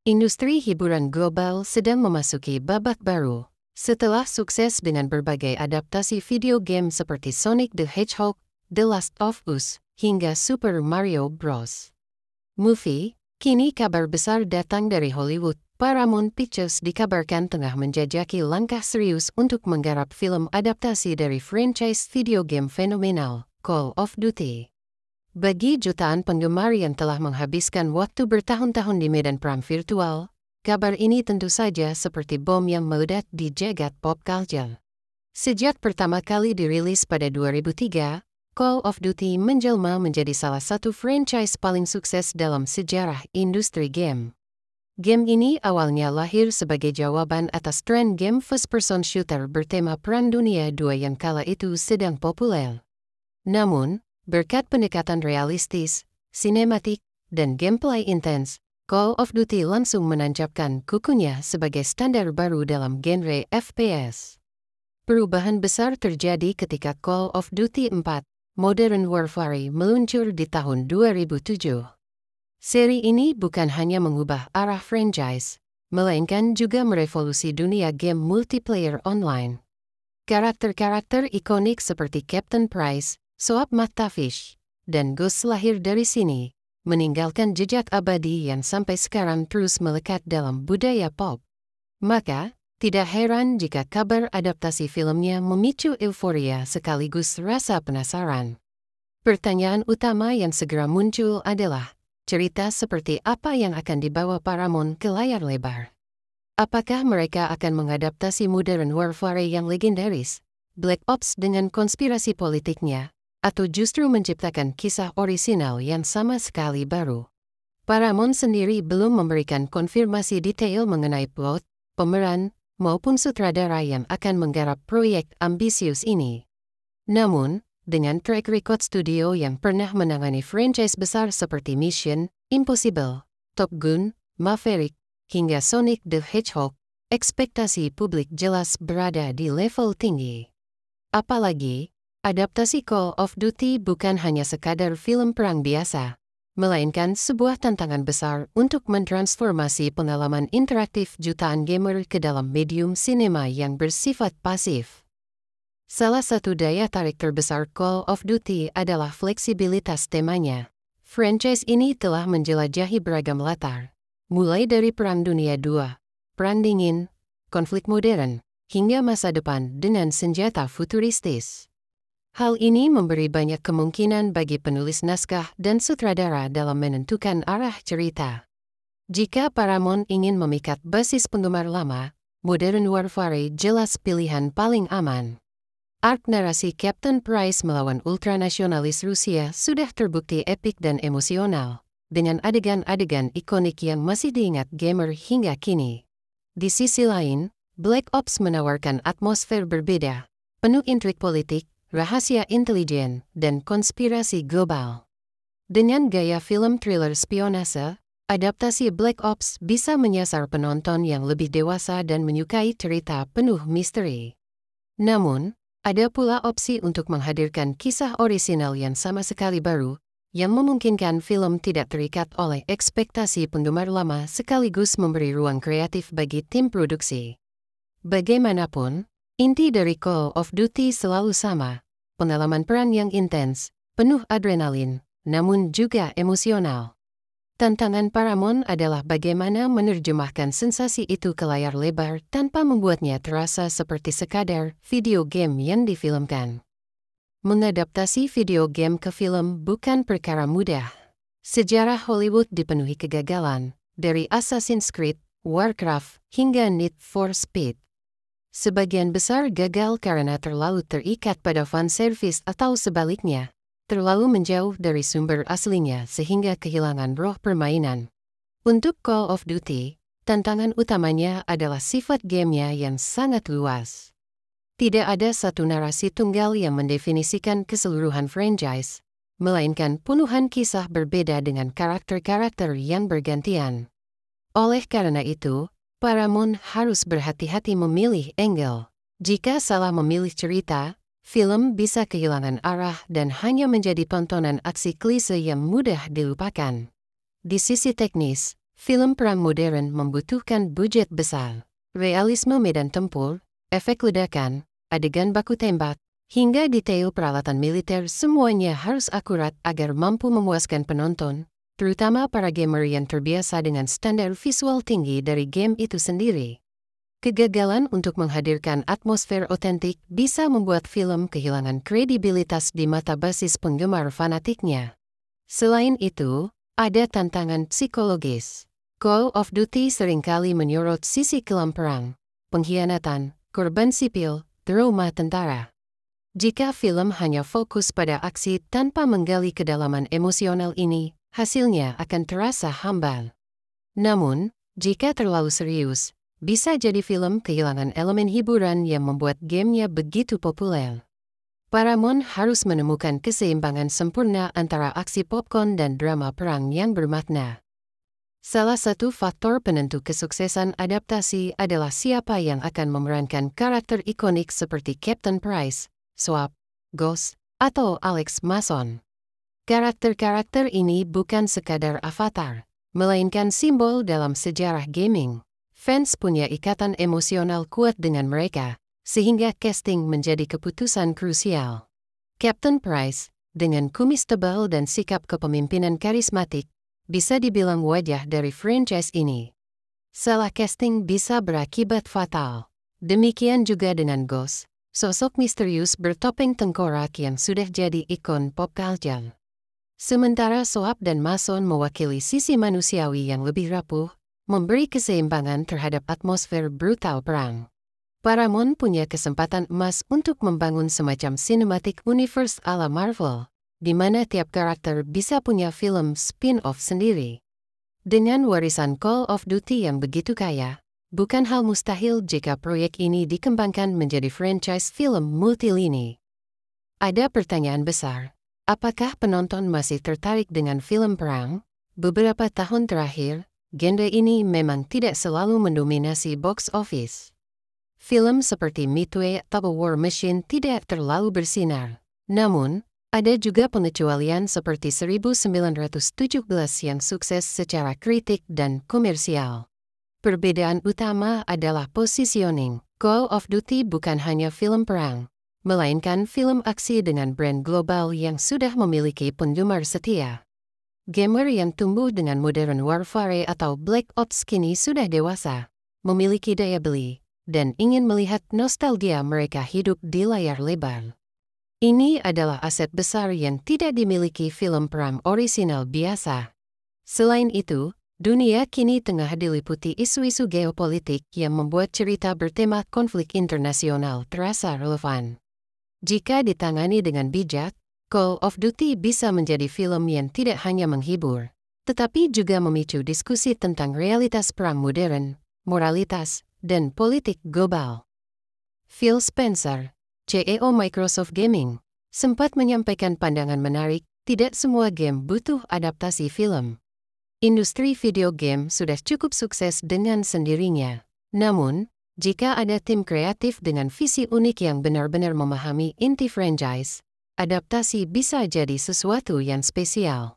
Industri hiburan global sedang memasuki babak baru. Setelah sukses dengan berbagai adaptasi video game seperti Sonic the Hedgehog, The Last of Us, hingga Super Mario Bros. Movie, kini kabar besar datang dari Hollywood. Paramount Pictures dikabarkan tengah menjajaki langkah serius untuk menggarap film adaptasi dari franchise video game fenomenal, Call of Duty. Bagi jutaan penggemar yang telah menghabiskan waktu bertahun-tahun di medan perang virtual, kabar ini tentu saja seperti bom yang meledak di jagat pop culture. Sejak pertama kali dirilis pada 2003, Call of Duty menjelma menjadi salah satu franchise paling sukses dalam sejarah industri game. Game ini awalnya lahir sebagai jawaban atas tren game first-person shooter bertema Perang Dunia II yang kala itu sedang populer. Namun, berkat pendekatan realistis, sinematik, dan gameplay intens, Call of Duty langsung menancapkan kukunya sebagai standar baru dalam genre FPS. Perubahan besar terjadi ketika Call of Duty 4, Modern Warfare meluncur di tahun 2007. Seri ini bukan hanya mengubah arah franchise, melainkan juga merevolusi dunia game multiplayer online. Karakter-karakter ikonik seperti Captain Price, Soap McTavish, dan Ghost lahir dari sini, meninggalkan jejak abadi yang sampai sekarang terus melekat dalam budaya pop. Maka, tidak heran jika kabar adaptasi filmnya memicu euforia sekaligus rasa penasaran. Pertanyaan utama yang segera muncul adalah, cerita seperti apa yang akan dibawa Paramount ke layar lebar? Apakah mereka akan mengadaptasi Modern Warfare yang legendaris, Black Ops dengan konspirasi politiknya, atau justru menciptakan kisah orisinal yang sama sekali baru? Paramount sendiri belum memberikan konfirmasi detail mengenai plot, pemeran, maupun sutradara yang akan menggarap proyek ambisius ini. Namun, dengan track record studio yang pernah menangani franchise besar seperti Mission Impossible, Top Gun, Maverick, hingga Sonic the Hedgehog, ekspektasi publik jelas berada di level tinggi. Apalagi, adaptasi Call of Duty bukan hanya sekadar film perang biasa, melainkan sebuah tantangan besar untuk mentransformasi pengalaman interaktif jutaan gamer ke dalam medium sinema yang bersifat pasif. Salah satu daya tarik terbesar Call of Duty adalah fleksibilitas temanya. Franchise ini telah menjelajahi beragam latar, mulai dari Perang Dunia II, Perang Dingin, konflik modern, hingga masa depan dengan senjata futuristis. Hal ini memberi banyak kemungkinan bagi penulis naskah dan sutradara dalam menentukan arah cerita. Jika Paramount ingin memikat basis penggemar lama, Modern Warfare jelas pilihan paling aman. Arc narasi Captain Price melawan ultranasionalis Rusia sudah terbukti epik dan emosional, dengan adegan-adegan ikonik yang masih diingat gamer hingga kini. Di sisi lain, Black Ops menawarkan atmosfer berbeda, penuh intrik politik, rahasia intelijen, dan konspirasi global. Dengan gaya film thriller spionase, adaptasi Black Ops bisa menyasar penonton yang lebih dewasa dan menyukai cerita penuh misteri. Namun, ada pula opsi untuk menghadirkan kisah orisinal yang sama sekali baru, yang memungkinkan film tidak terikat oleh ekspektasi penggemar lama sekaligus memberi ruang kreatif bagi tim produksi. Bagaimanapun, inti dari Call of Duty selalu sama, pengalaman perang yang intens, penuh adrenalin, namun juga emosional. Tantangan Paramount adalah bagaimana menerjemahkan sensasi itu ke layar lebar tanpa membuatnya terasa seperti sekadar video game yang difilmkan. Mengadaptasi video game ke film bukan perkara mudah. Sejarah Hollywood dipenuhi kegagalan, dari Assassin's Creed, Warcraft, hingga Need for Speed. Sebagian besar gagal karena terlalu terikat pada fanservice atau sebaliknya, terlalu menjauh dari sumber aslinya sehingga kehilangan roh permainan. Untuk Call of Duty, tantangan utamanya adalah sifat gamenya yang sangat luas. Tidak ada satu narasi tunggal yang mendefinisikan keseluruhan franchise, melainkan puluhan kisah berbeda dengan karakter-karakter yang bergantian. Oleh karena itu, Paramount harus berhati-hati memilih angle. Jika salah memilih cerita, film bisa kehilangan arah dan hanya menjadi tontonan aksi klise yang mudah dilupakan. Di sisi teknis, Film perang modern membutuhkan budget besar, realisme medan tempur, efek ledakan, adegan baku tembak, hingga detail peralatan militer semuanya harus akurat agar mampu memuaskan penonton, terutama para gamer yang terbiasa dengan standar visual tinggi dari game itu sendiri. Kegagalan untuk menghadirkan atmosfer otentik bisa membuat film kehilangan kredibilitas di mata basis penggemar fanatiknya. Selain itu, ada tantangan psikologis. Call of Duty seringkali menyorot sisi kelam perang, pengkhianatan, korban sipil, trauma tentara. Jika film hanya fokus pada aksi tanpa menggali kedalaman emosional ini, hasilnya akan terasa hambar. Namun, jika terlalu serius, bisa jadi film kehilangan elemen hiburan yang membuat gamenya begitu populer. Paramount harus menemukan keseimbangan sempurna antara aksi popcorn dan drama perang yang bermakna. Salah satu faktor penentu kesuksesan adaptasi adalah siapa yang akan memerankan karakter ikonik seperti Captain Price, Swap, Ghost, atau Alex Mason. Karakter-karakter ini bukan sekadar avatar, melainkan simbol dalam sejarah gaming. Fans punya ikatan emosional kuat dengan mereka, sehingga casting menjadi keputusan krusial. Captain Price, dengan kumis tebal dan sikap kepemimpinan karismatik, bisa dibilang wajah dari franchise ini. Salah casting bisa berakibat fatal. Demikian juga dengan Ghost, sosok misterius bertopeng tengkorak yang sudah jadi ikon pop culture. Sementara Swap dan Mason mewakili sisi manusiawi yang lebih rapuh, memberi keseimbangan terhadap atmosfer brutal perang. Paramount punya kesempatan emas untuk membangun semacam cinematic universe ala Marvel, di mana tiap karakter bisa punya film spin-off sendiri. Dengan warisan Call of Duty yang begitu kaya, bukan hal mustahil jika proyek ini dikembangkan menjadi franchise film multilini. Ada pertanyaan besar, apakah penonton masih tertarik dengan film perang? Beberapa tahun terakhir, genre ini memang tidak selalu mendominasi box office. Film seperti Midway atau War Machine tidak terlalu bersinar. Namun, ada juga pengecualian seperti 1917 yang sukses secara kritik dan komersial. Perbedaan utama adalah positioning. Call of Duty bukan hanya film perang, melainkan film aksi dengan brand global yang sudah memiliki penggemar setia. Gamer yang tumbuh dengan Modern Warfare atau Black Ops kini sudah dewasa, memiliki daya beli, dan ingin melihat nostalgia mereka hidup di layar lebar. Ini adalah aset besar yang tidak dimiliki film perang orisinal biasa. Selain itu, dunia kini tengah diliputi isu-isu geopolitik yang membuat cerita bertema konflik internasional terasa relevan. Jika ditangani dengan bijak, Call of Duty bisa menjadi film yang tidak hanya menghibur, tetapi juga memicu diskusi tentang realitas perang modern, moralitas, dan politik global. Phil Spencer, CEO Microsoft Gaming, sempat menyampaikan pandangan menarik, tidak semua game butuh adaptasi film. Industri video game sudah cukup sukses dengan sendirinya. Namun, jika ada tim kreatif dengan visi unik yang benar-benar memahami inti franchise, adaptasi bisa jadi sesuatu yang spesial.